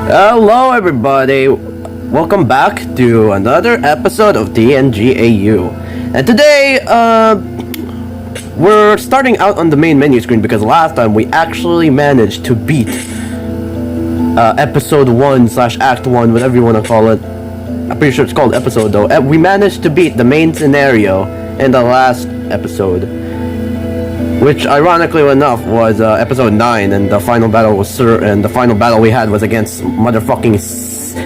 Hello everybody, welcome back to another episode of DNGAU. And today, we're starting out on the main menu screen because last time we actually managed to beat episode 1 / act 1, whatever you want to call it. I'm pretty sure it's called episode though. We managed to beat the main scenario in the last episode, which ironically enough was episode 9, and the final battle was the final battle we had was against motherfucking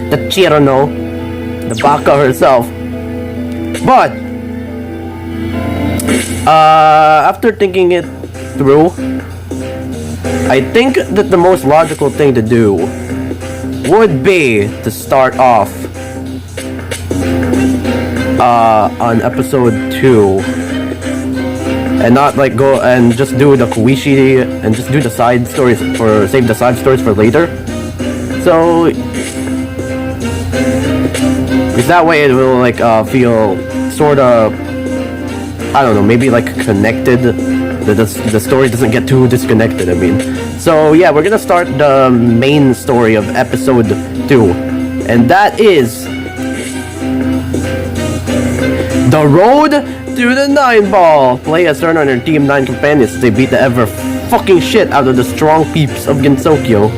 the Chirano, the Baka herself. But after thinking it through, I think that the most logical thing to do would be to start off on episode 2 and not like go and just do the Kuishi and just do the side stories for save the side stories for later. So because that way it will like feel sort of, I don't know, maybe like connected. The story doesn't get too disconnected, I mean. So yeah, we're gonna start the main story of episode 2, and that is the road to the 9 ball. Play as Turner and her Team 9 companions as they beat the ever fucking shit out of the strong peeps of Gensokyo.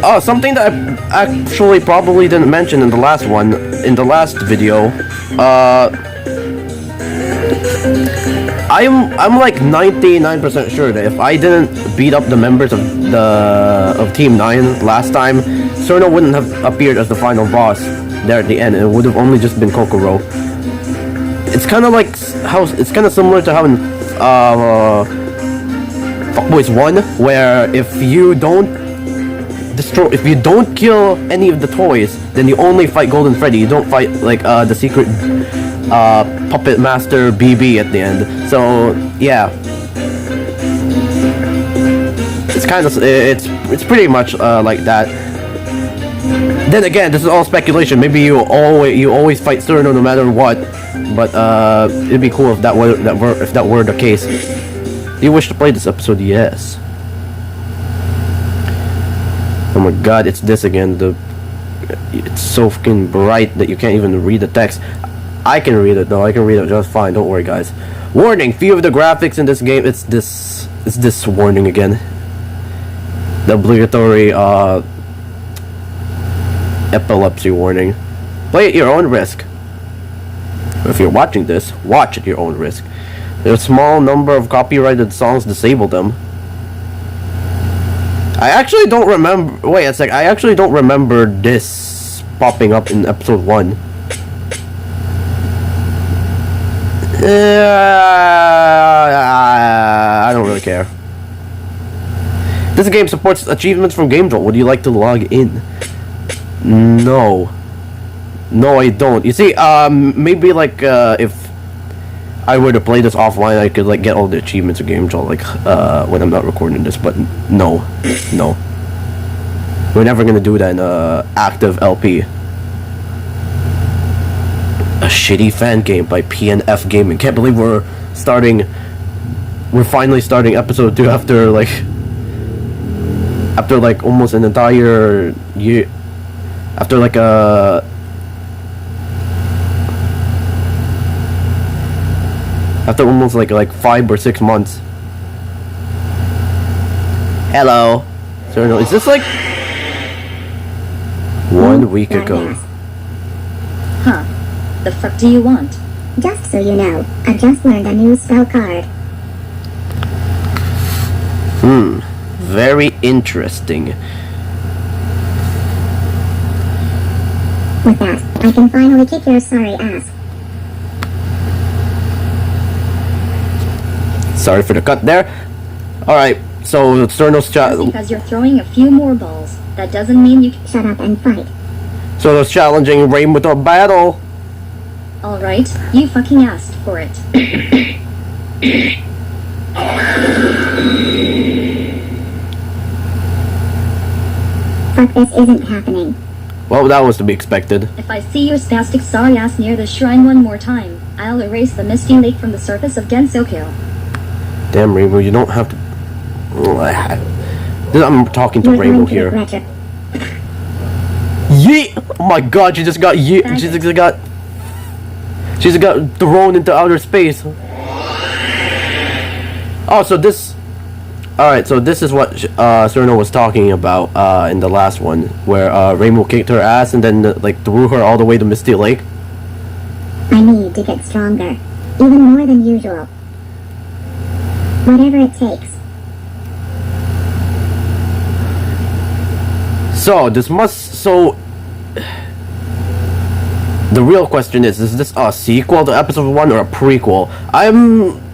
Oh, something that I actually probably didn't mention in the last video. I'm like 99% sure that if I didn't beat up the members of Team 9 last time, Cerno wouldn't have appeared as the final boss there at the end. It would have only just been Kokoro. It's kind of like it's kind of similar to how in Fuckboys 1, where if you don't kill any of the toys, then you only fight Golden Freddy. You don't fight like the secret puppet master BB at the end. So yeah, it's kind of it's pretty much like that. Then again, this is all speculation. Maybe you always fight Cerno no matter what. But it'd be cool if that were the case. Do you wish to play this episode? Yes. Oh my god, it's this again. It's so fucking bright that you can't even read the text. I can read it though. I can read it just fine. Don't worry, guys. Warning: few of the graphics in this game. It's this warning again. The obligatory epilepsy warning. Play at your own risk. If you're watching this, watch at your own risk. There's a small number of copyrighted songs. Disable them. I actually don't remember. Wait a sec. I actually don't remember this popping up in episode 1. I don't really care. This game supports achievements from GameJolt. Would you like to log in? No. No, I don't. You see, maybe like if I were to play this offline, I could like get all the achievements of GameJolt like when I'm not recording this. But no, we're never gonna do that in active LP. A shitty fan game by PnFGaming. Can't believe we're finally starting episode 2 after like almost an entire year. After like after almost like 5 or 6 months. Hello. So is this like 1 week ago? Huh. The fuck do you want? Just so you know, I just learned a new spell card. Very interesting. With that, I can finally kick your sorry ass. Sorry for the cut there. Alright, so Cerno's because you're throwing a few more balls, that doesn't mean you can shut up and fight. So it's challenging Reimu to a battle. Alright, you fucking asked for it. Fuck, this isn't happening. Well, that was to be expected. If I see your spastic sorry ass near the shrine one more time, I'll erase the misty lake from the surface of Gensokyo. Damn, Reimu, you don't have to... I'm talking to You're going Reimu to here. regret your... Yeet! Oh my god, she just got She's got thrown into outer space. Oh, so this... Alright, so this is what Cerno was talking about in the last one, where Reimu kicked her ass and then like threw her all the way to Misty Lake. I need to get stronger, even more than usual. Whatever it takes. So this must the real question is this a sequel to episode 1 or a prequel?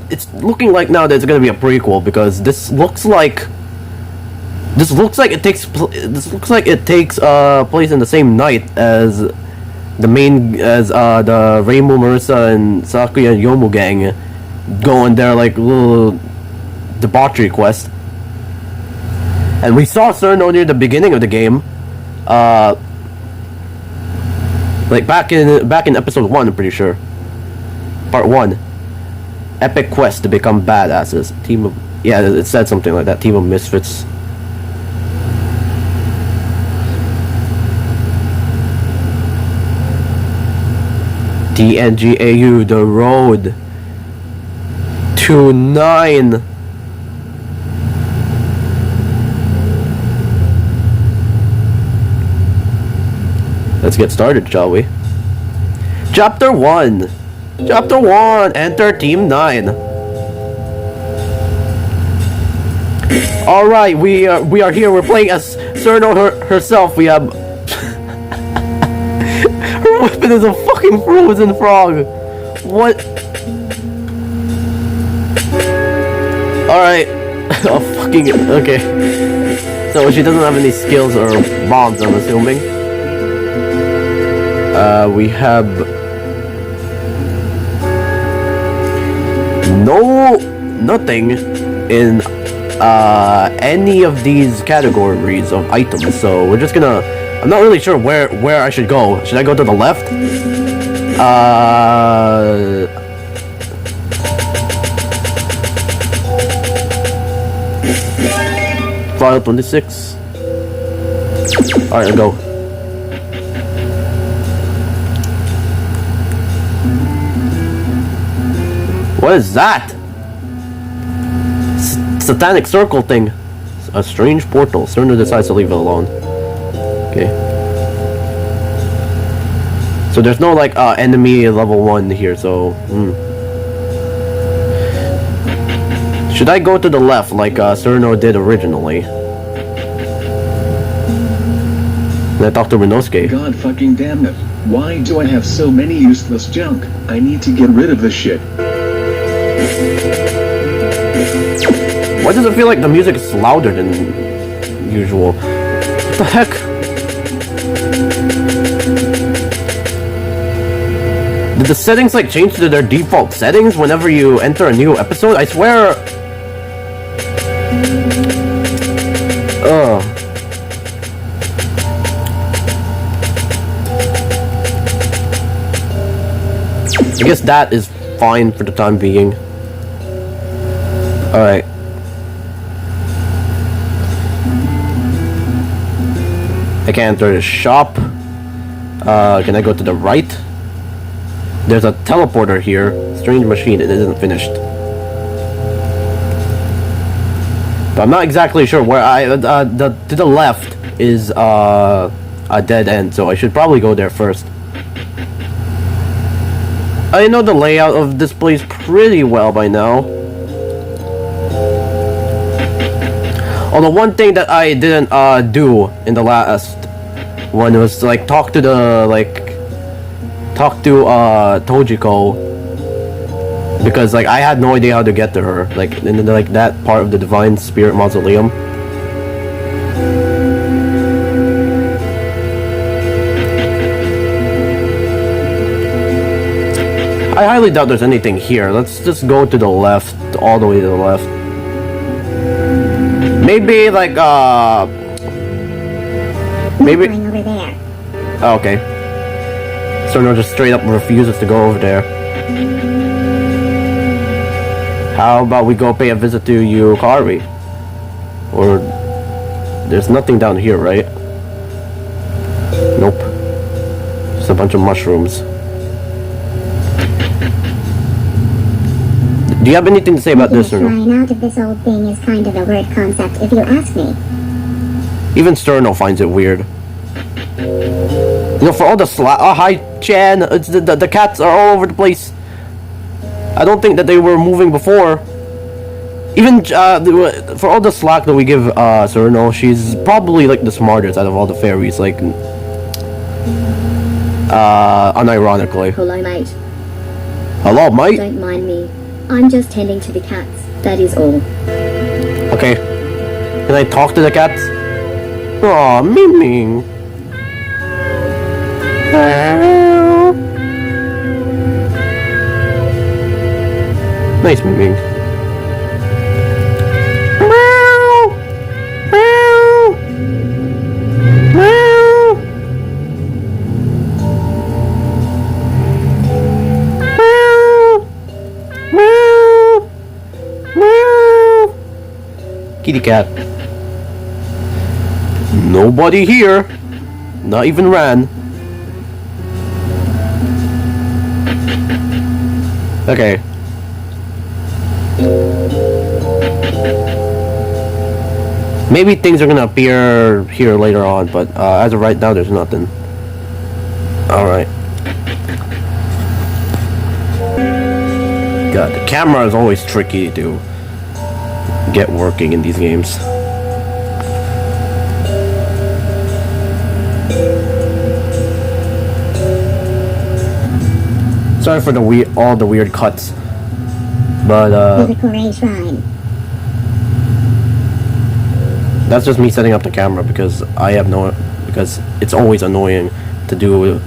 It's looking like now that it's gonna be a prequel because this looks like it takes place in the same night as the Reimu, Marisa, and Sakuya and Yomu gang go on their like little debauchery quest. And we saw Cerno near the beginning of the game, like back in episode 1, I'm pretty sure. Part 1. Epic quest to become badasses. It said something like that. Team of misfits. TNGAU, the road to 9. Let's get started, shall we? Chapter 1. Chapter 1. Enter Team 9. Alright, we are here. We're playing as Cerno herself. We have... Her weapon is a fucking frozen frog. What? Alright. Oh, fucking... Okay. So she doesn't have any skills or bombs, I'm assuming. We have... nothing in any of these categories of items, so we're just gonna... I'm not really sure where I should go. Should I go to the left? File 26. Alright, I'll go. What is that? Satanic circle thing. A strange portal. Cerno decides to leave it alone. Okay. So there's no like enemy level 1 here, so should I go to the left like Cerno did originally? And I talked to Rinosuke. God fucking damn it. Why do I have so many useless junk? I need to get rid of this shit. Why does it feel like the music is louder than usual? What the heck? Did the settings like change to their default settings whenever you enter a new episode? I swear... I guess that is fine for the time being. Alright. I can enter the shop. Can I go to the right? There's a teleporter here. Strange machine. It isn't finished. But I'm not exactly sure where to the left is a dead end, so I should probably go there first. I know the layout of this place pretty well by now. Although one thing that I didn't do in the last one was to, like, talk to Tojiko, because like I had no idea how to get to her, like in like that part of the Divine Spirit Mausoleum. I highly doubt there's anything here. Let's just go to the left, all the way to the left. Maybe like maybe Going over there. oh, okay. So no, just straight up refuses to go over there. How about we go pay a visit to Yukari? Or There's nothing down here, right? Nope. Just a bunch of mushrooms. Do you have anything to say about this or no? Flying out of this old thing is kind of a weird concept, if you ask me. Even Sterno finds it weird. You know, for all the oh, hi, Chan. It's the cats are all over the place. I don't think that they were moving before. Even for all the slack that we give Sterno, she's probably like the smartest out of all the fairies. Like, unironically. Hello, mate. Hello, mate. Don't mind me. I'm just tending to the cats. That is all. Okay. Can I talk to the cats? Aw, Ming. Nice, Ming. Kitty cat. Nobody here. Not even Ran. Okay. Maybe things are gonna appear here later on, but as of right now, there's nothing. Alright. God, the camera is always tricky to get working in these games. Sorry for all the weird cuts, but that's just me setting up the camera because because it's always annoying to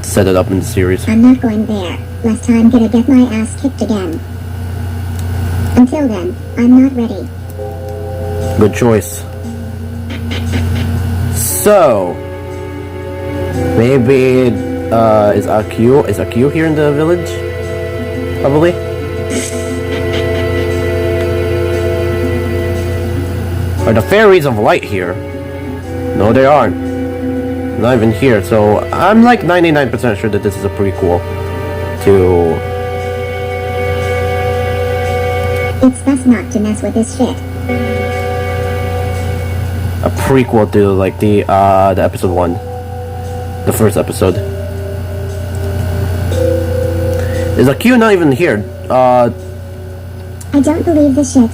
set it up in the series. I'm not going there, lest I'm gonna get my ass kicked again. Until then, I'm not ready. Good choice. So maybe is Akio here in the village? Probably. Are the fairies of light here? No, they aren't. Not even here. So I'm like 99% sure that this is a prequel to. It's best not to mess with this shit. A prequel to like the episode 1, the first episode. Is Akio not even here? I don't believe this shit.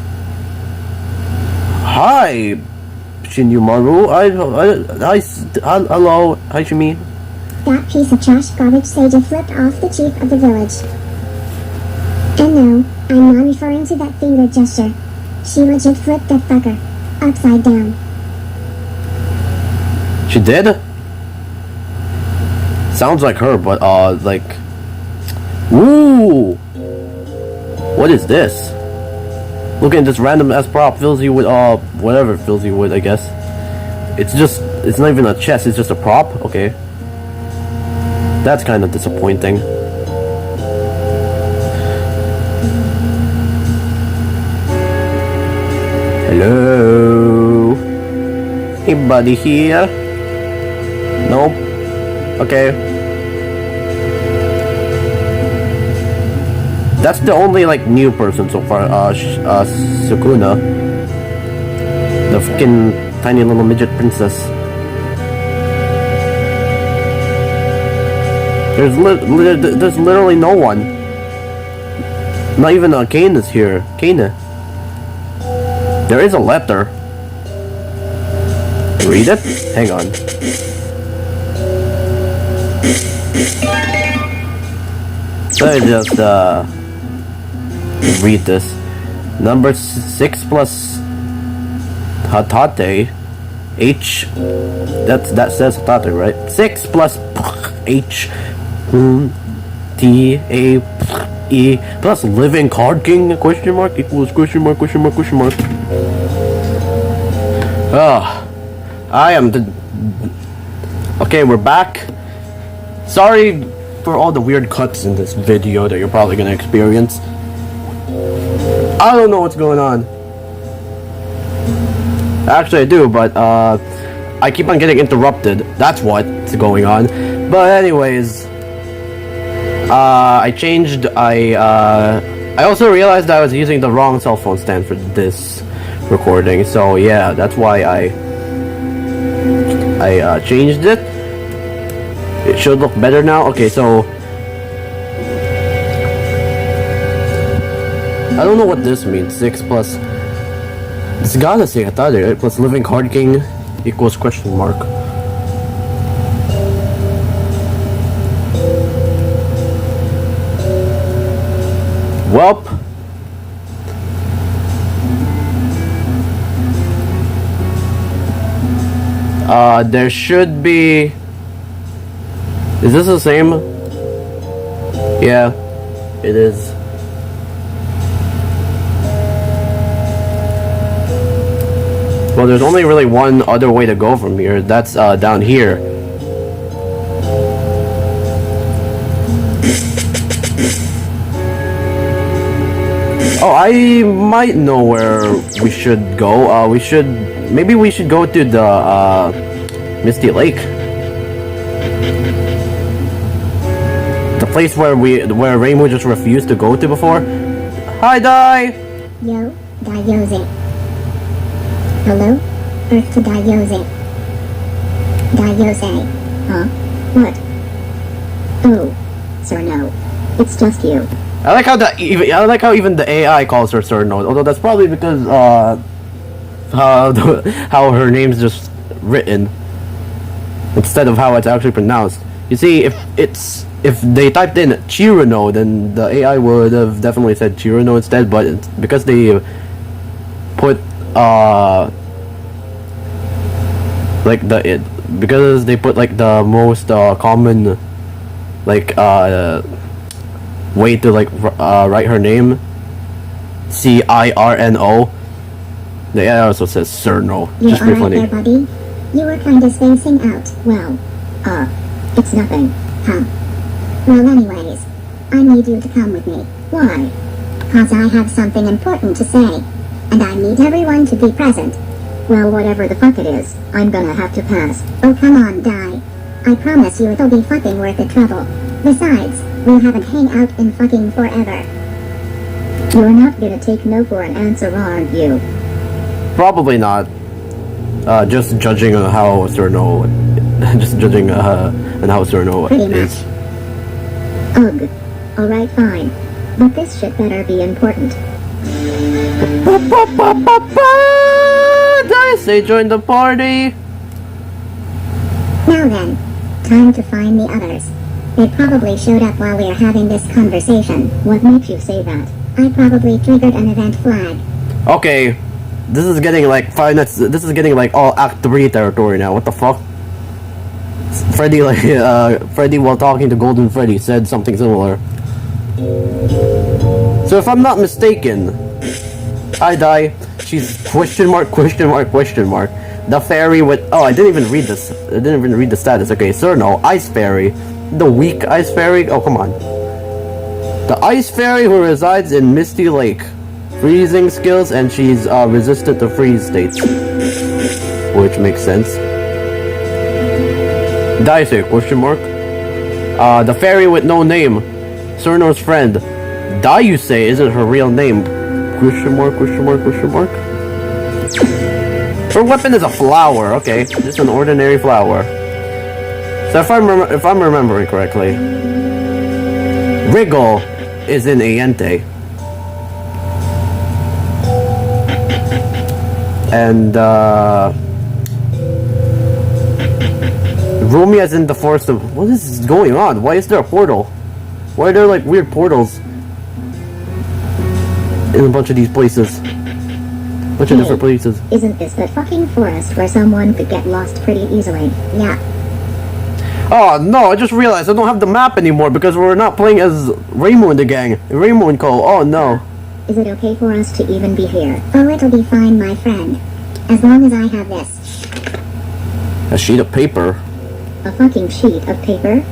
Hi, Shinyumaru. Hello. Hi, Shimi. That piece of trash garbage Seiji flipped off the chief of the village. And no, I'm not referring to that finger gesture. She legit flipped that fucker upside down. She did? Sounds like her, but like. Ooh! What is this? Looking at this random ass prop fills you with whatever it fills you with, I guess. It's not even a chest, it's just a prop? Okay. That's kind of disappointing. Hello? Anybody here? Nope. Okay. That's the only like new person so far. Sukuna, the fucking tiny little midget princess. There's literally no one. Not even Kane is here. Kane. There is a letter. Read it? Hang on. Let me just read this. Number 6 plus Hatate H. That says Hatate, right? 6 plus H T A E plus living card king question mark equals question mark. I am the. Okay, we're back. Sorry for all the weird cuts in this video that you're probably gonna experience. I don't know what's going on. Actually, I do, but I keep on getting interrupted. That's what's going on. But anyways, I changed. I also realized I was using the wrong cell phone stand for this recording. So yeah, that's why I changed it. It should look better now. Okay, so I don't know what this means. 6 plus. It's gotta say Atade, right? Plus living card king equals question mark. Welp. There should be. Is this the same? Yeah, it is. Well, there's only really one other way to go from here. That's down here. Oh, I might know where we should go. Maybe we should go to the Misty Lake. The place where Reimu just refused to go to before. Hi, Dai. Yo, Daiyose. Hello? Earth to Daiyose. Daiyose. Huh? What? Oh, sir, no. It's just you. I like how even the AI calls her Sir No. Although that's probably because how her name's just written instead of how it's actually pronounced. You see, if they typed in Chirano, then the AI would have definitely said Chirano instead. But it's because they put because they put like the most common like way to like write her name, Cirno. The AI also says Cerno. You Just pretty alright funny. there, buddy? You were kind of spacing out. Well, it's nothing. Huh. Well, anyways, I need you to come with me. Why? Cause I have something important to say, and I need everyone to be present. Well, whatever the fuck it is, I'm gonna have to pass. Oh, come on, Dai. I promise you it'll be fucking worth the trouble. Besides, we haven't hang out in fucking forever. You're not gonna take no for an answer, aren't you? Probably not. Just judging on how Cerno, just judging on how Cerno Pretty is. Ugh. Alright, fine. But this shit better be important. Did I say join the party? Now then, time to find the others. They probably showed up while we were having this conversation. What makes you say that? I probably triggered an event flag. Okay, this is getting like this is getting like all Act 3 territory now. What the fuck? Freddy Freddy while talking to Golden Freddy said something similar. So if I'm not mistaken, I die. She's question mark. The fairy with I didn't even read this. I didn't even read the status. Okay, Cerno, Ice Fairy, the weak Ice Fairy. Oh come on. The Ice Fairy who resides in Misty Lake. Freezing skills, and she's resistant to freeze states. Which makes sense. Daisei, question mark. The fairy with no name. Cerno's friend. Daisei isn't her real name. Question mark. Her weapon is a flower, okay. Just an ordinary flower. So if I'm remembering correctly, Wriggle is in Ente. And Rumia is in the forest of... What is going on? Why is there a portal? Why are there like weird portals in a bunch of these places? Bunch of different places. Isn't this that fucking forest where someone could get lost pretty easily? Yeah. Oh no, I just realized I don't have the map anymore because we're not playing as Reimu in the gang. Reimu and Cole. Oh no. Is it okay for us to even be here? Oh, it'll be fine, my friend. As long as I have this. A sheet of paper. A fucking sheet of paper?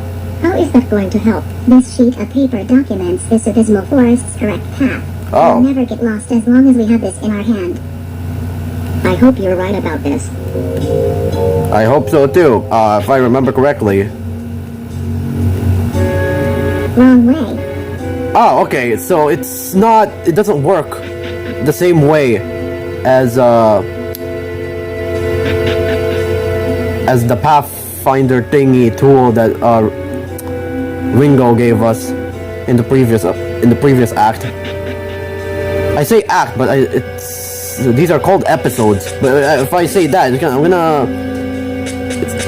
How is that going to help? This sheet of paper documents this abysmal forest's correct path. Oh. We'll never get lost as long as we have this in our hand. I hope you're right about this. I hope so too, if I remember correctly. Wrong way. Oh, okay, so it doesn't work the same way as the Pathfinder thingy tool that Ringo gave us in the previous act. I say act, but these are called episodes. But if I say that, it's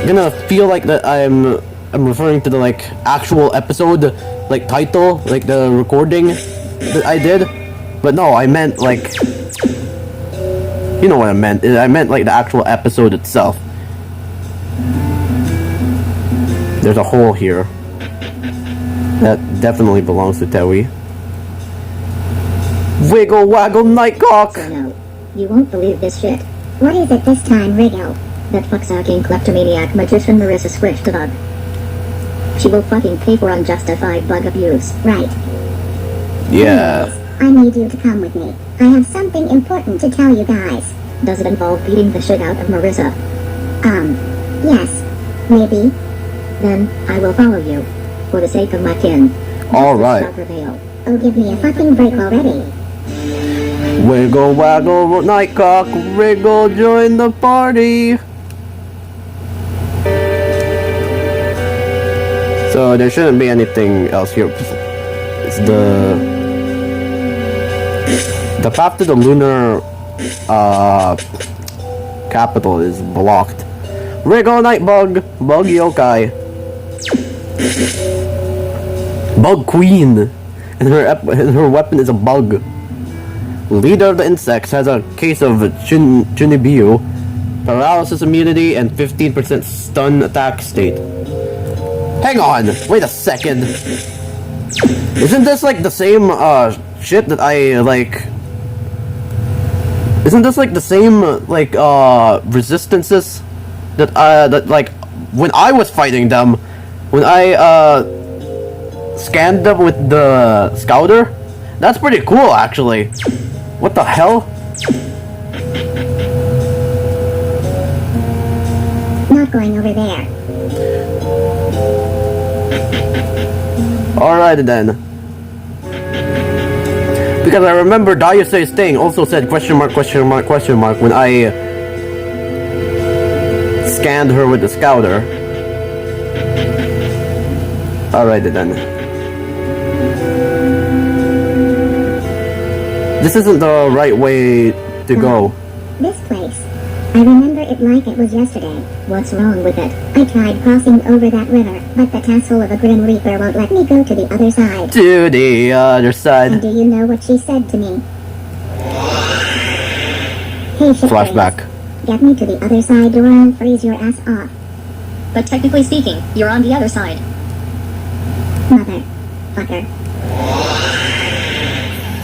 gonna feel like that I'm referring to the like actual episode, like title, like the recording that I did. But no, I meant like, you know what I meant. I meant like the actual episode itself. There's a hole here. That definitely belongs to Tewi. Wiggle waggle nightcock! So no, you won't believe this shit. What is it this time, Rigo? That fuck-sucking kleptomaniac magician Marisa switched the bug. She will fucking pay for unjustified bug abuse. Right. Yeah. Anyways, I need you to come with me. I have something important to tell you guys. Does it involve beating the shit out of Marisa? Yes. Maybe. Then, I will follow you. For the sake of my kin. Alright. Justice shall prevail. Oh, give me a fucking break already. Wiggle waggle nightcock, wriggle join the party. So there shouldn't be anything else here. It's the path to the lunar capital is blocked. Wriggle night bug yokai. Bug queen. And her weapon is a bug. Leader of the insects has a case of Chunibyu, paralysis immunity, and 15% stun attack state. Hang on, wait a second. Isn't this like the same shit that I like? Isn't this like the same like resistances that like when I was fighting them, when I scanned them with the scouter? That's pretty cool, actually. What the hell? Not going over there. Alright then. Because I remember Dayuse's thing also said question mark when I scanned her with the scouter. Alright then. This isn't the right way to go. This place. I remember it like it was yesterday. What's wrong with it? I tried crossing over that river, but the tassel of a Grim Reaper won't let me go to the other side. To the other And side. do you know what she said to me? Hey, shit Flashback. Get me to the other side or I'll freeze your ass off. But technically speaking, you're on the other side. Motherfucker.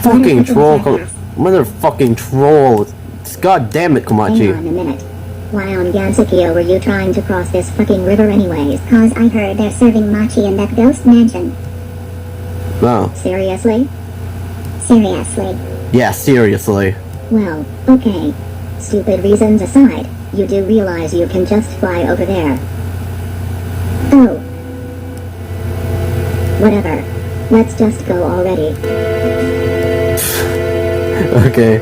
Fucking troll. Motherfucking troll. God damn it, Hang Komachi. on a minute. Why on Gensokyo were you trying to cross this fucking river anyways? Cause I heard they're serving machi in that ghost mansion. No. Seriously? Seriously. Yeah, seriously. Well, okay. Stupid reasons aside, you do realize you can just fly over there. Oh, Whatever. Let's just go already. Okay.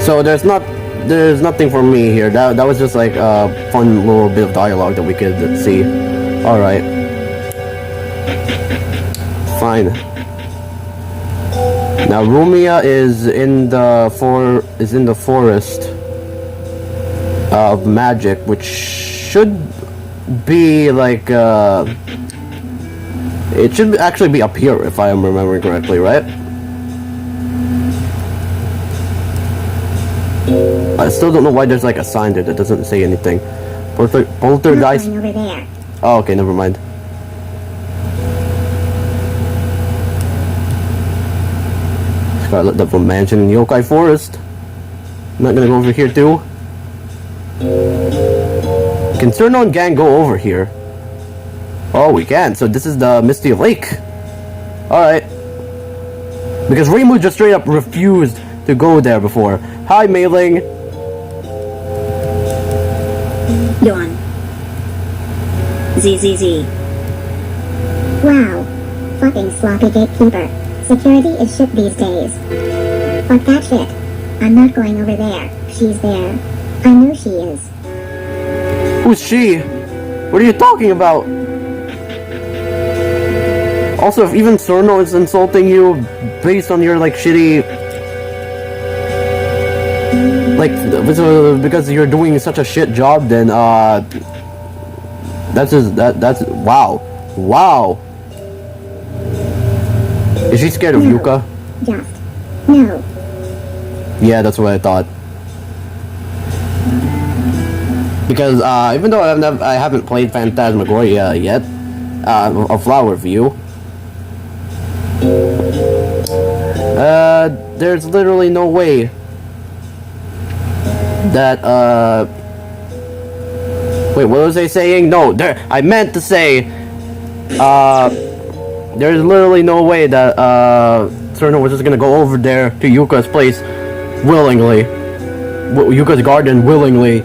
So there's nothing for me here. That was just like a fun little bit of dialogue that we could see. All right. Fine. Now Rumia is in the forest of magic, which should be like it should actually be up here if I am remembering correctly, right? I still don't know why there's like a sign there that doesn't say anything. Poltergeist. going over there. Oh, okay, never mind. Scarlet Devil Mansion in Yokai Forest. I'm not gonna go over here too. Can Cernon Gang go over here? Oh, we can. So this is the Misty Lake. Alright. Because Reimu just straight up refused to go there before. Hi, Mailing. Yawn. ZZZ. Wow. Fucking sloppy gatekeeper. Security is shit these days. Fuck that shit. I'm not going over there. She's there. I know she is. Who's she? What are you talking about? Also, if even Sorno is insulting you based on your, like, shitty... Like, because you're doing such a shit job, then, that's just, that's... Wow. Wow. Is she scared of No. Yuka? Just. No. Yeah, that's what I thought. Because, even though I haven't played Phantasmagoria yet, a Flower View, there's literally no way that, wait, what was I saying? No, I meant to say, there's literally no way that, Cerno was just gonna go over there to Yuka's place willingly. Yuka's garden willingly.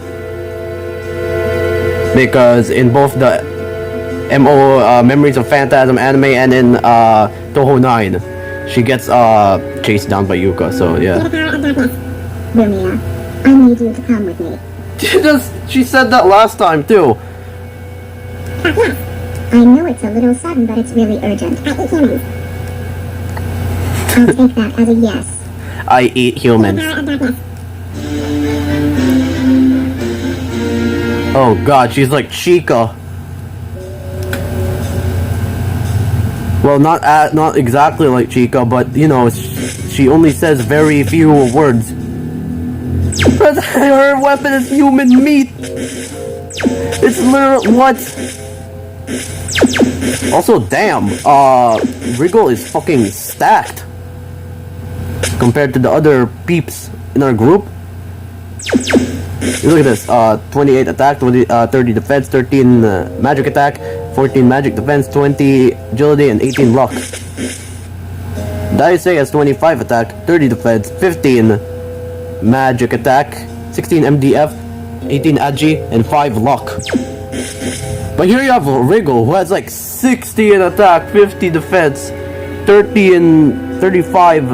Because in both the Memories of Phantasm anime and in Touhou 9, she gets chased down by Yuka, so yeah. Rumia, I need you to come with me. She said that last time too. I know it's a little sudden, but it's really urgent. I eat humans. I'll take that as a yes. I eat humans. Oh god, she's like Chica. Well, not exactly like Chica, but you know, she only says very few words. But her weapon is human meat. It's literally what? Also, damn, Wriggle is fucking stacked compared to the other peeps in our group. Look at this, 28 attack, 30 defense, 13 magic attack, 14 magic defense, 20 agility, and 18 luck. Daisei has 25 attack, 30 defense, 15 magic attack, 16 MDF, 18 agi, and 5 luck. But here you have Wriggle, who has like 60 in attack, 50 defense, 30 and 35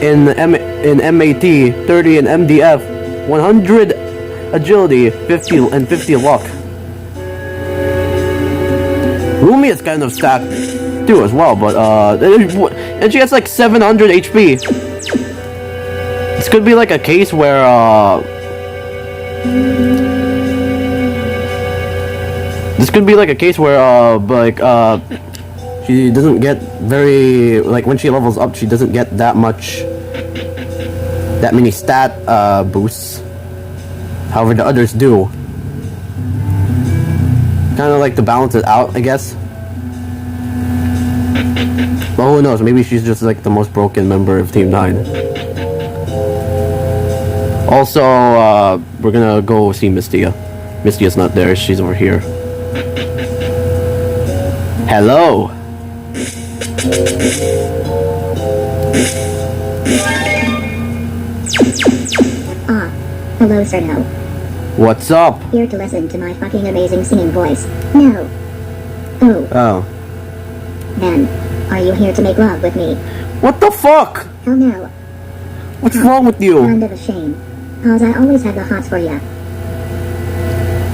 in MAT, 30 in MDF, 100 agility, 50 and 50 luck. Rumi is kind of stacked too as well, but and she has like 700 HP. This could be like a case where she doesn't get very, like, when she levels up, she doesn't get that many stat boosts. However, the others do. Kind of like to balance it out, I guess. But who knows? Maybe she's just like the most broken member of Team 9. Also, we're gonna go see Mistia. Mistia's not there. She's over here. Hello. Hello, Cerno. What's up? Here to listen to my fucking amazing singing voice. No. Oh. Then, are you here to make love with me? What the fuck? Hell no. What's wrong with you? Kind of a shame. Cause I always had the hots for ya.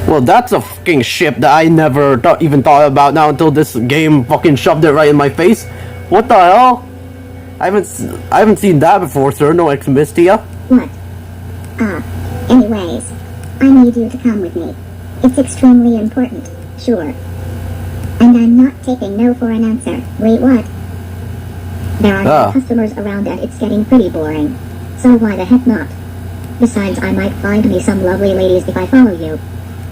Well, that's a fucking ship that I never even thought about now until this game fucking shoved it right in my face. What the hell? I haven't seen that before, sir. No ex Mistia. What? Anyways, I need you to come with me. It's extremely important, sure. And I'm not taking no for an answer. Wait, what? There are no customers around and it's getting pretty boring. So why the heck not? Besides, I might find me some lovely ladies if I follow you.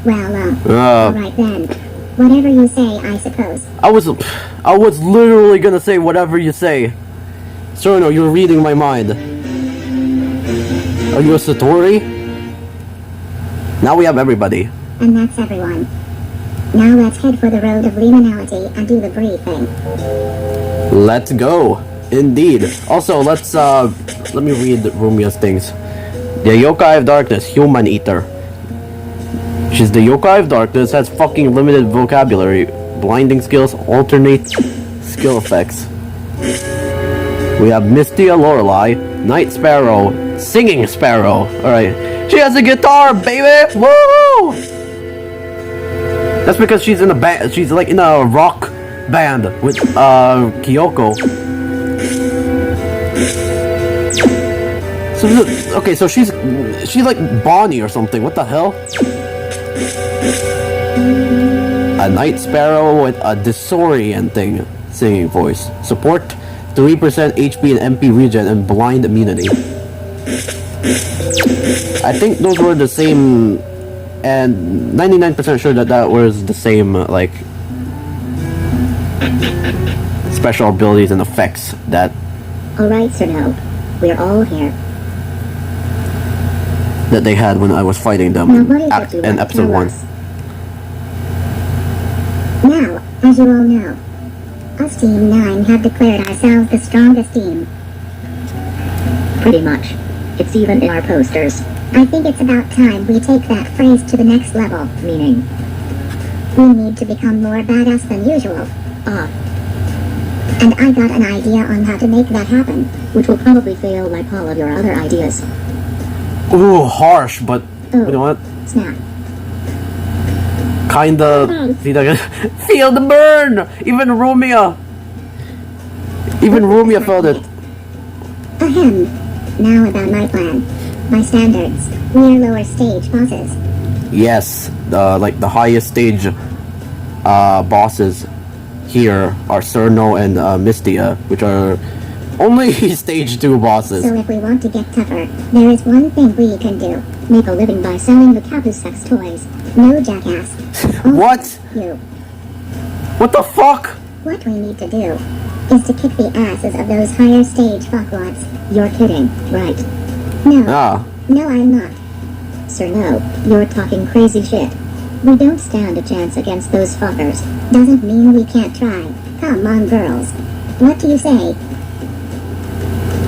Well, alright then. Whatever you say, I suppose. I was literally gonna say whatever you say. Cerno, you're reading my mind. Are you a Satori? Now we have everybody. And that's everyone. Now let's head for the road of liminality and do the breathe thing. Let's go. Indeed. Also, let me read Rumia's things. The Yokai of Darkness, Human Eater. She's the Yokai of Darkness, has fucking limited vocabulary, blinding skills, alternate skill effects. We have Mistia Lorelei, Night Sparrow, Singing Sparrow. Alright. She has a guitar, baby! Woo! That's because she's in a band. She's like in a rock band with Kyoko. So okay, so she's like Bonnie or something. What the hell? A Night Sparrow with a disorienting singing voice. Support 3% HP and MP regen and blind immunity. I think those were the same, and 99% sure that was the same like special abilities and effects that. Alright, Sir No. We're all here. That they had when I was fighting them in episode 1. Now, as you all know, us Team 9 have declared ourselves the strongest team. Pretty much. It's even in our posters. I think it's about time we take that phrase to the next level. Meaning? We need to become more badass than usual. And I got an idea on how to make that happen, which will probably fail like all of your other ideas. Ooh, harsh, but you know what? Snap. Kinda. Feel the burn! Even Rumia felt it. Ahem. Now about my plan. By standards, we are lower stage bosses. Yes, like the highest stage bosses here are Cerno and Mistia, which are only stage 2 bosses. So if we want to get tougher, there is one thing we can do. Make a living by selling the Kapu sex toys. No, jackass. What? You. What the fuck? What we need to do is to kick the asses of those higher stage fuckwads. You're kidding, right? No. No, I'm not. Sir, no, you're talking crazy shit. We don't stand a chance against those fuckers. Doesn't mean we can't try. Come on, girls. What do you say?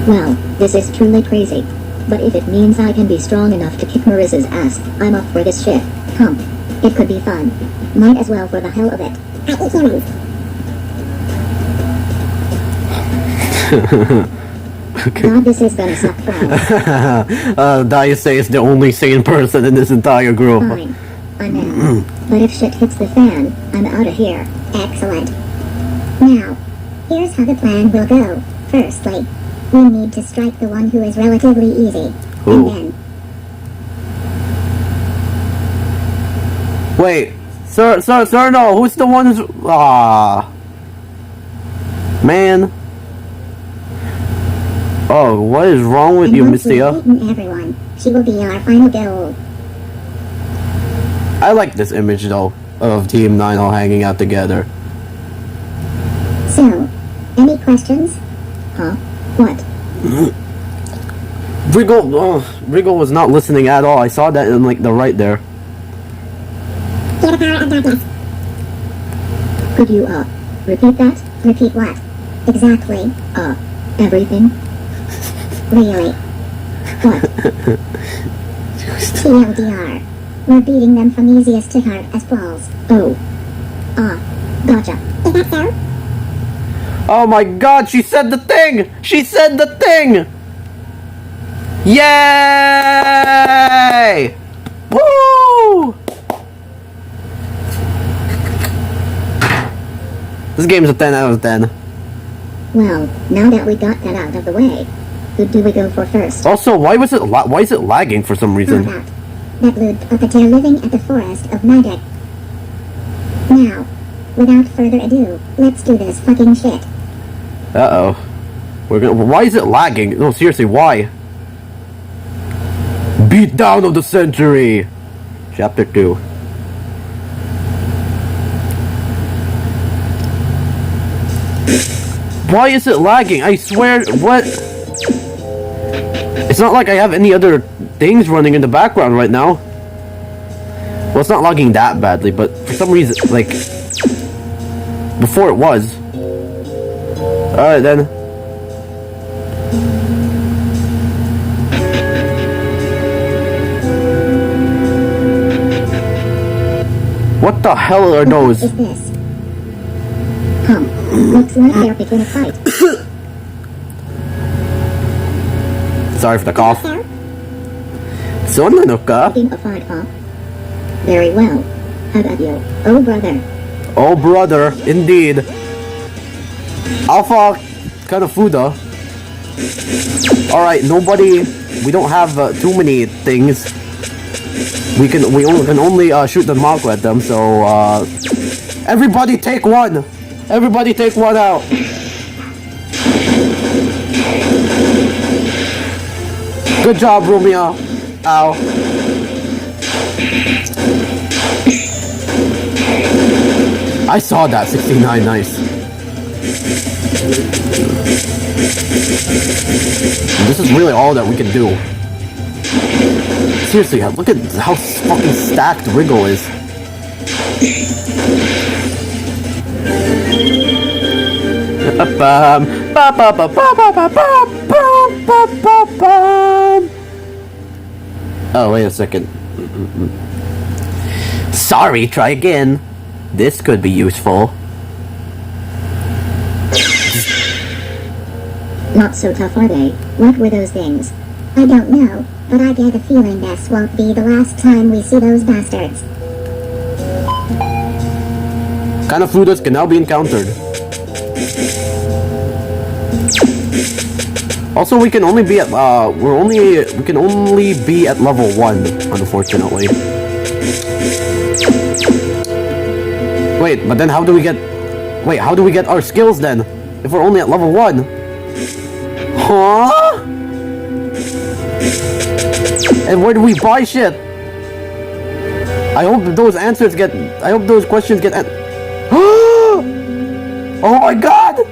Well, this is truly crazy. But if it means I can be strong enough to kick Marisa's ass, I'm up for this shit. Come. It could be fun. Might as well for the hell of it. I eat humans. Okay. God, this is gonna suck, friends. Daisuke is the only sane person in this entire group. Fine. I'm in. But if shit hits the fan, I'm out of here. Excellent. Now, here's how the plan will go. Firstly, we need to strike the one who is relatively easy. Ooh. And then... Wait. Sir, no. Who's the one who's... Man. Oh, what is wrong with you, Mistia? Everyone. She will be our final goal. I like this image, though, of Team 9 all hanging out together. So, any questions? Huh? What? Rigo was not listening at all. I saw that in, like, the right there. Could you, repeat that? Repeat what? Exactly. Everything? Really? What? TLDR. We're beating them from easiest to hard as balls. Oh. Gotcha. Is that so? Oh my god, she said the thing! She said the thing! Yay! Woo! This game's a 10 out of 10. Well, now that we got that out of the way, who do we go for first? Also, why is it lagging for some reason? How about that loot puppeteer living at the forest of Magek? Now, without further ado, let's do this fucking shit. Uh-oh. Why is it lagging? No, seriously, why? Beat down of the century! Chapter 2. Why is it lagging? I swear, what? It's not like I have any other things running in the background right now. Well, it's not lagging that badly, but for some reason, like, before it was. Alright then. What the hell are those? What is this? Looks like they're picking a fight. Sorry for the cough. Sir? Sonanuka? Picking a fight, huh? Very well. How about you? Oh, brother. Oh, brother, indeed. Alpha Kanafuda. Alright, nobody. We don't have too many things. We can only shoot the Mako at them, so everybody take one! Everybody take one out! Good job, Romeo. Ow. I saw that 69, nice. This is really all that we can do. Seriously, look at how fucking stacked Wriggle is. Oh, wait a second. Sorry, try again. This could be useful. Not so tough, are they? What were those things? I don't know, but I get a feeling this won't be the last time we see those bastards. Kanafudas can now be encountered. Also, we can only be at we can only be at level 1, unfortunately. Wait, but then how do we get our skills then? If we're only at level 1? Huh? And where do we buy shit? I hope those questions get oh my god!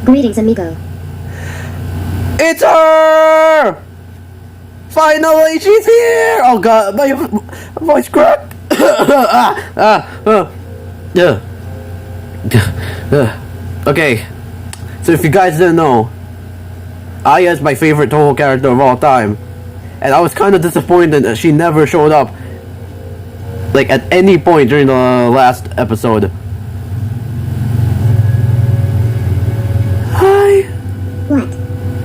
Greetings, amigo. It's her! Finally, she's here! Oh god, my voice cracked. Okay, so if you guys didn't know, Aya is my favorite Touhou character of all time, and I was kind of disappointed that she never showed up, like at any point during the last episode. Hi. What?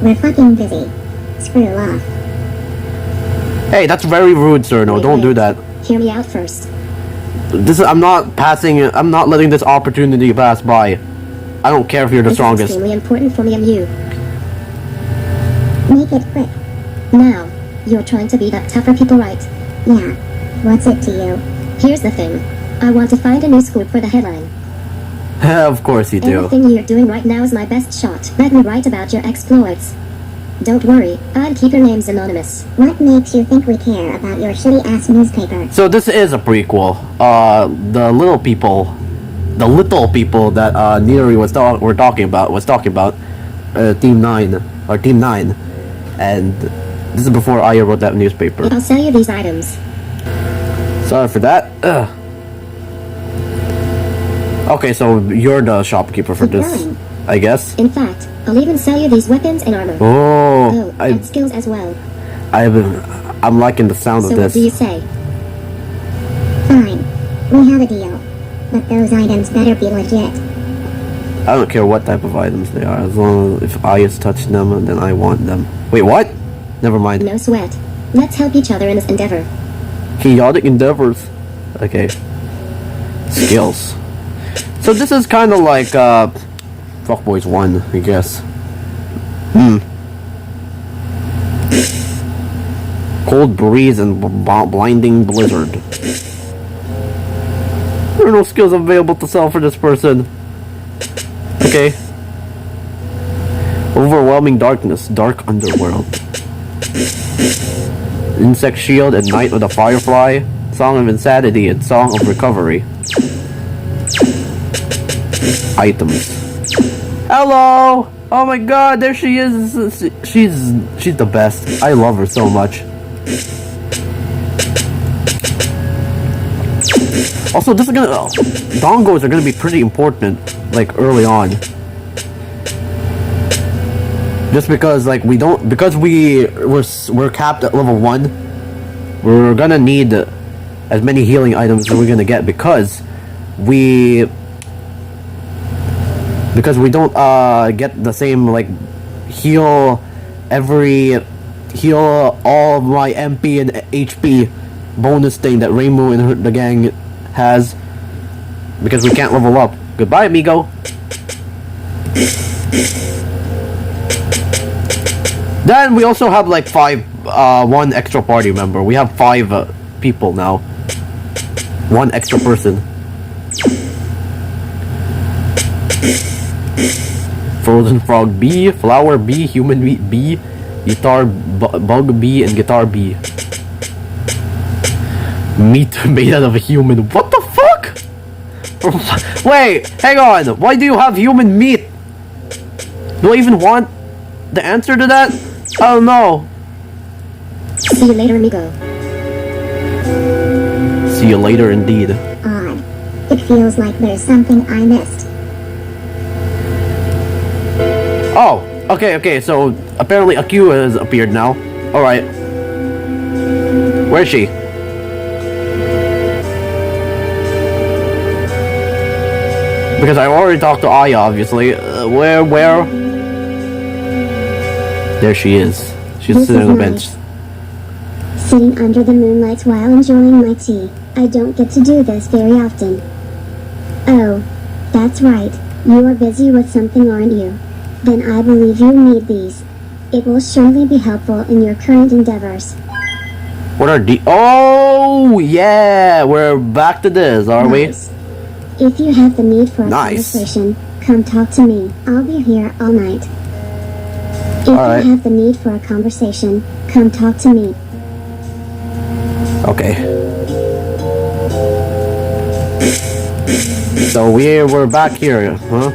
We're fucking busy. Screw off. Hey, that's very rude, sir. No, don't do that. Hear me out first. I'm not letting this opportunity pass by. I don't care if you're the This strongest. is extremely important for me and you. Make it quick. Now, you're trying to beat up tougher people, right? Yeah. What's it to you? Here's the thing. I want to find a new scoop for the headline. Of course you do. Everything you're doing right now is my best shot. Let me write about your exploits. Don't worry, I'll keep your names anonymous. What makes you think we care about your shitty-ass newspaper? So this is a prequel. The little people that Neri was talking about, Team 9 or Team 9, and this is before Aya wrote that newspaper. I'll sell you these items. Sorry for that. Okay, so you're the shopkeeper for this, Going. I guess. In fact, I'll even sell you these weapons and armor. Oh, and skills as well. I'm liking the sound So of what this. do you say? Fine. We have a deal. But those items better be legit. I don't care what type of items they are, as long as if Aya's touched them, then I want them. Wait, what? Never mind. No sweat. Let's help each other in this endeavor. Chaotic endeavors. Okay. Skills. So this is kind of like Fuckboys 1, I guess. Cold breeze and blinding blizzard. There are no skills available to sell for this person. Okay. Overwhelming darkness, dark underworld. Insect shield at night with a firefly. Song of insanity and song of recovery. Items. Hello! Oh my god, there she is. She's the best. I love her so much. Also, this is gonna dongos are gonna be pretty important, like early on. Just because, like, we're capped at level 1. We're gonna need as many healing items as we're gonna get because we don't get the same, like, heal all of my MP and HP bonus thing that Reimu and the gang has, because we can't level up. Goodbye, amigo. Then we also have like one extra party member. We have 5 people now. 1 extra person. Frozen frog B, flower B, human meat B, guitar bug B, and guitar B. Meat made out of a human. What the fuck? Wait, hang on. Why do you have human meat? Do I even want the answer to that? I don't know. See you later, amigo. See you later, indeed. Odd. It feels like there's something I missed. Oh, okay, so apparently a Q has appeared now. Alright. Where is she? Because I already talked to Aya, obviously. Where? There she is. She's This sitting is on the bench. nice. Sitting under the moonlight while enjoying my tea. I don't get to do this very often. Oh, that's right. You are busy with something, aren't you? Then I believe you need these. It will surely be helpful in your current endeavors. What are the... Oh, yeah! We're back to this, are Nice. If you have the need for a Nice. conversation, come talk to me. I'll be here all night. If Alright. you have the need for a conversation, come talk to me. we? Okay. So we're back here, huh?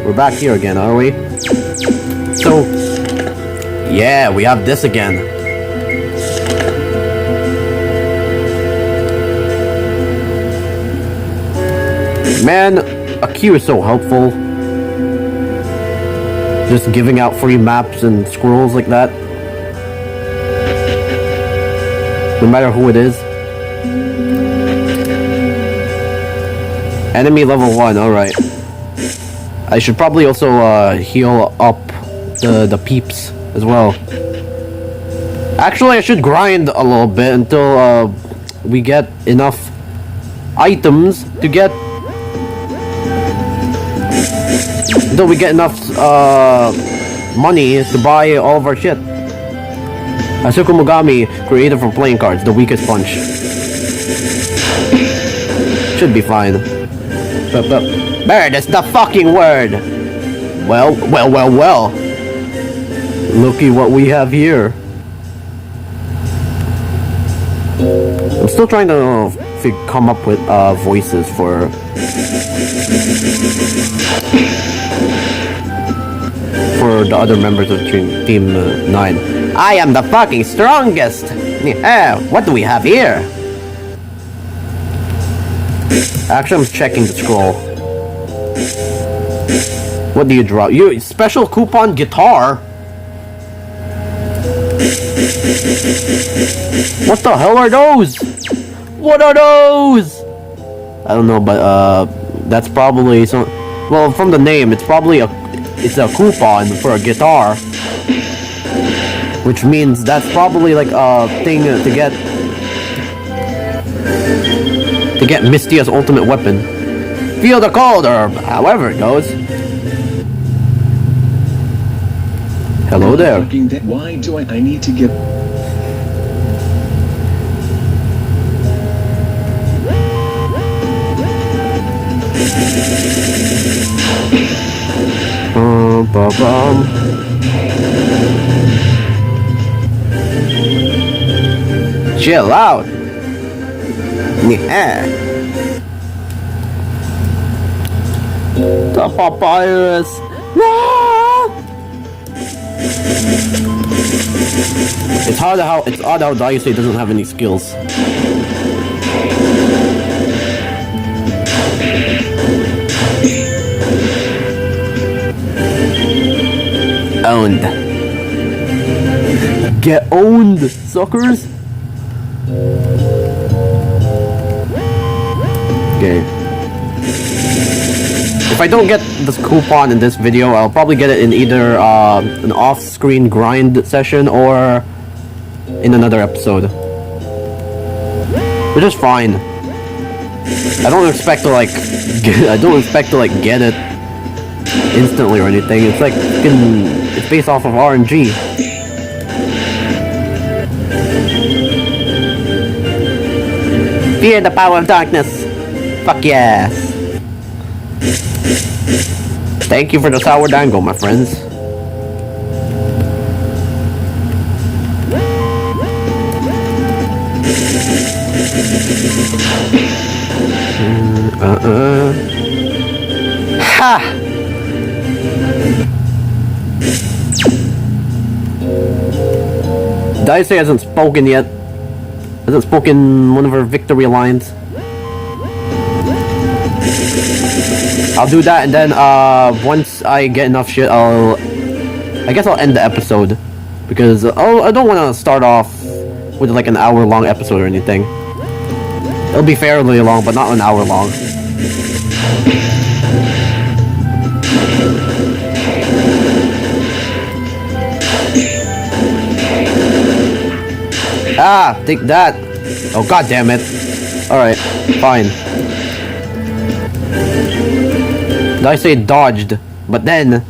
We're back here again, are we? So... Yeah, we have this again. Man, a queue is so helpful. Just giving out free maps and scrolls like that. No matter who it is. Enemy level 1, alright. I should probably also heal up the peeps as well. Actually, I should grind a little bit until we get enough items to get... Until we get enough money to buy all of our shit. Asuku Mogami, created from playing cards, the weakest punch. Should be fine. But bird, that's the fucking word! Well. Looky what we have here. I'm still trying to come up with voices for the other members of Team 9. I am the fucking strongest! What do we have here? Actually, I'm checking the scroll. What do you draw? You special coupon guitar? What the hell are those? What are those? I don't know, but that's probably some... Well, from the name, it's probably it's a coupon for a guitar. Which means that's probably like a thing to get Misty's ultimate weapon. Feel the cold, or however it goes. Hello there. Why do I need to get... Chill out. Yeah. The papyrus. No! It's odd how Daisuke doesn't have any skills. Owned. Get owned, suckers. Okay. If I don't get this coupon in this video, I'll probably get it in either an off-screen grind session or in another episode. Which is fine. I don't expect to like get it instantly or anything. It's like it's based off of RNG. Fear the power of darkness. Fuck yes. Thank you for the sour dango, my friends. Ha! Daisuke hasn't spoken yet. Hasn't spoken one of her victory lines. I'll do that, and then once I get enough shit, I guess I'll end the episode, because I don't want to start off with like an hour-long episode or anything. It'll be fairly long, but not an hour long. Ah, take that! Oh, god damn it! All right, fine. I say dodged, but then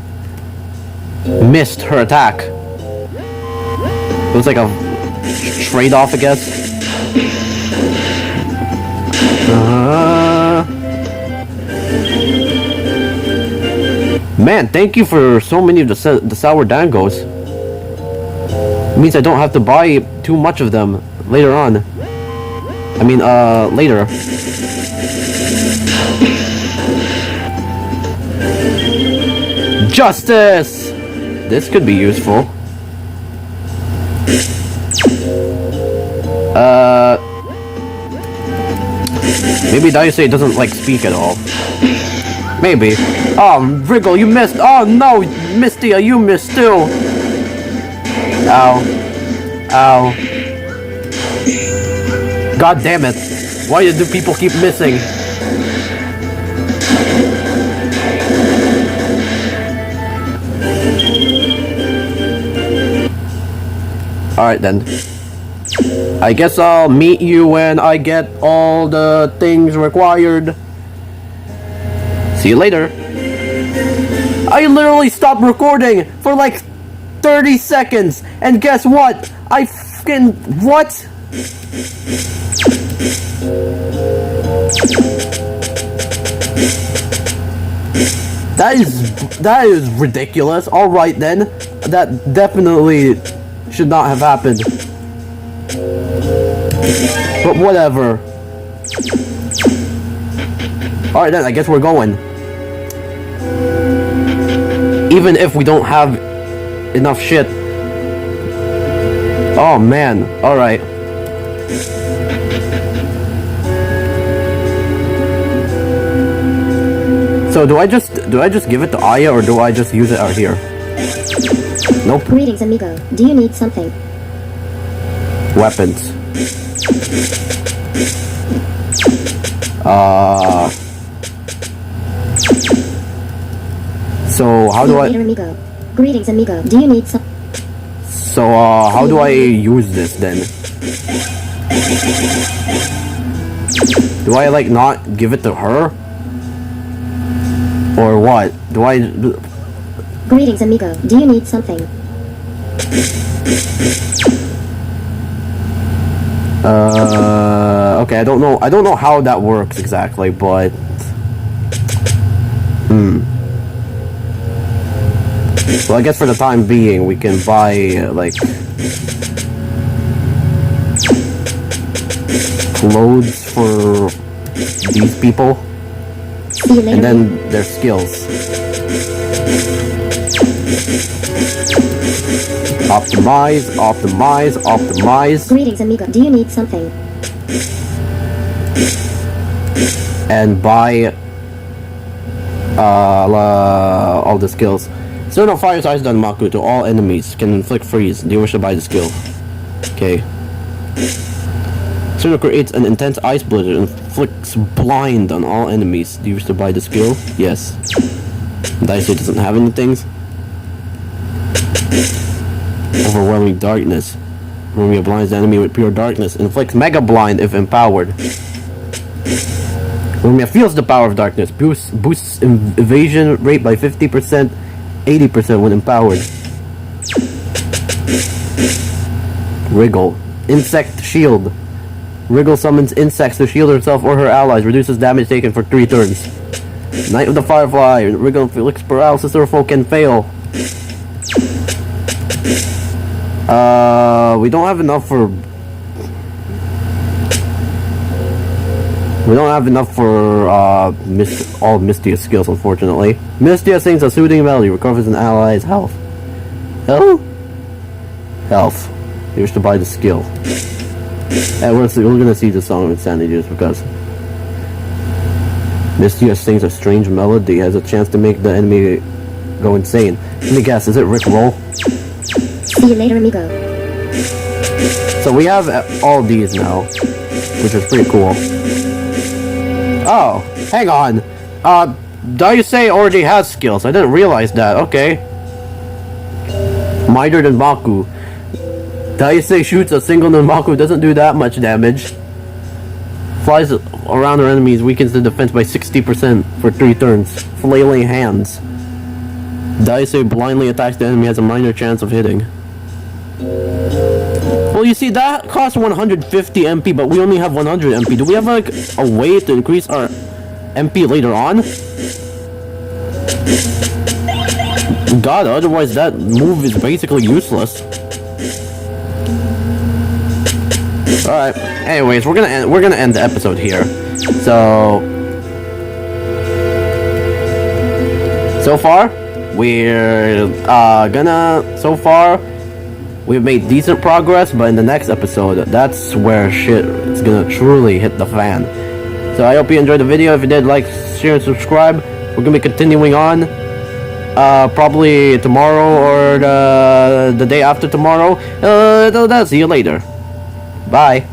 missed her attack. It was like a trade-off, I guess. Man, thank you for so many of the sour dangos. It means I don't have to buy too much of them later on. I mean, later. Justice! This could be useful. Maybe Daisuke doesn't like speak at all. Maybe. Oh, Wriggle, you missed. Oh no, Misty, you missed too. Ow. Ow. God damn it. Why do people keep missing? Alright then. I guess I'll meet you when I get all the things required. See you later. I literally stopped recording for like 30 seconds. And guess what? I fucking... What? That is ridiculous. Alright then. That definitely should not have happened. But whatever. Alright then, I guess we're going. Even if we don't have enough shit. Oh man, alright. So do I just give it to Aya, or do I just use it out here? Nope. Greetings, amigo. Do you need something? Weapons. So how do I... Amigo. Greetings, amigo. Do you need some... So, how do I use this then? Do I, like, not give it to her? Or what? Do I... Greetings, amigo. Do you need something? Okay, I don't know how that works exactly, but... Well, I guess for the time being, we can buy, like... clothes for these people. See you later. And then their skills. Optimize, optimize, optimize. Greetings, amigo. Do you need something? And buy all the skills. Certain fire size Danmaku to all enemies can inflict freeze. Do you wish to buy the skill? Okay. Certain creates an intense ice blizzard and inflicts blind on all enemies. Do you wish to buy the skill? Yes. Daisei doesn't have anything. Overwhelming darkness. Roomba blinds the enemy with pure darkness. Inflicts mega blind if empowered. Roomba feels the power of darkness. Boosts evasion rate by 50%, 80% when empowered. Wriggle. Insect shield. Wriggle summons insects to shield herself or her allies. Reduces damage taken for 3 turns. Knight of the Firefly. Wriggle inflicts paralysis or foe can fail. We don't have enough for... We don't have enough for all Mystia's skills, unfortunately. Mystia sings a soothing melody, recovers an ally's health. Health. You wish to buy the skill. And we're gonna see the song of Insanity just because Mystia sings a strange melody, has a chance to make the enemy go insane. Let me guess, is it Rick Roll? See you later, amigo. So we have all these now, which is pretty cool. Oh, hang on. Daisei already has skills. I didn't realize that. Okay. Milder than Maku. Daisei shoots a single Nanmaku, doesn't do that much damage. Flies around her enemies, weakens the defense by 60% for 3 turns. Flailing hands. Daisei blindly attacks the enemy, has a minor chance of hitting. Well, you see, that costs 150 MP, but we only have 100 MP. Do we have, like, a way to increase our MP later on? God, otherwise that move is basically useless. Alright, anyways, we're gonna end the episode here. So far, we've made decent progress, but in the next episode, that's where shit is gonna truly hit the fan. So I hope you enjoyed the video. If you did, like, share, and subscribe. We're gonna be continuing on, probably tomorrow or the day after tomorroll. See you later. Bye.